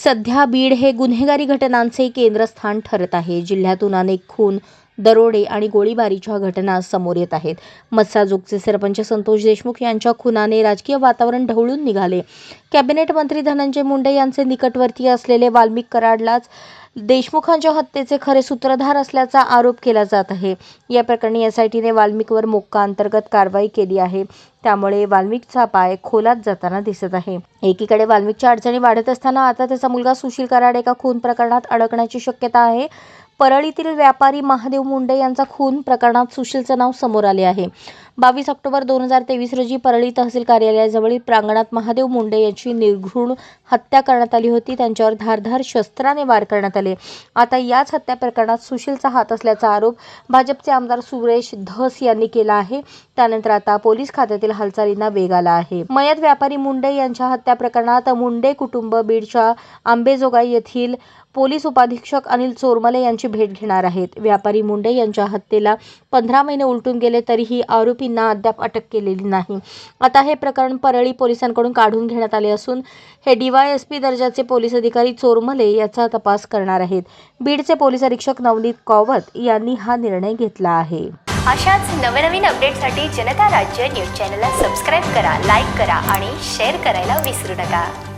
सध्या बीड हे गुन्हेगारी घटनांचे केंद्रस्थान ठरत आहे. जिल्ह्यातून अनेक खून, दरोडे आणि गोळीबारीच्या घटना समोर येत आहेत. मस्साजोगचे सरपंच संतोष देशमुख यांच्या खुनाने राजकीय वातावरण ढवळून निघाले. कॅबिनेट मंत्री धनंजय मुंडे यांचे निकटवर्तीय असलेले वाल्मिक कराडलाच देशमुखांच्या हत्येचे खरे सूत्रधार असल्याचा आरोप केला जात आहे. या प्रकरणी एसआयटीने वाल्मिकवर मोक्का अंतर्गत कारवाई केली आहे. त्यामुळे वाल्मिकचा पाय खोलात जाताना दिसत आहे. एकीकडे वाल्मिकच्या अडचणी वाढत असताना आता त्याचा मुलगा सुशील कराड एका खून प्रकरणात अडकण्याची शक्यता आहे. परळीतील व्यापारी महादेव मुंडे यांचा खून प्रकरणात सुशीलचं नाव समोर आले आहे. 22 ऑक्टोबर 2023 रोजी परळी तहसील कार्यालयाजवळील प्रांगणात महादेव मुंडे यांची निर्घृण हत्या करण्यात आली होती. त्यांच्यावर धारदार शस्त्राने वार करण्यात आले. आता याच हत्या प्रकरणात सुशीलचा हात असल्याचा आरोप भाजपचे आमदार सुरेश धस यांनी केला आहे. त्यानंतर आता पोलीस खात्यातील हालचालींना वेग आला आहे. मयत व्यापारी मुंडे यांच्या हत्या प्रकरणात मुंडे कुटुंब बीडच्या आंबेजोगाई येथील पोलीस उपाधीक्षक अनिल चोरमले यांची भेट घेणार आहेत. व्यापारी मुंडे यांच्या हत्येला 15 महिने उलटून गेले तरीही आरोपींना अद्याप अटक केलेली नाही. आता हे प्रकरण परळी पोलिसांकडून काढून घेण्यात आले असून हे DYSP दर्जाचे पोलीस अधिकारी चोरमले याचा तपास करणार आहेत. बीडचे पोलीस अधीक्षक नवनीत कौवत यांनी हा निर्णय घेतला आहे. अशाच नवनवीन अपडेटसाठी जनता राज्य न्यूज चॅनलला सबस्क्राईब करा, लाईक करा आणि शेअर करायला विसरू नका.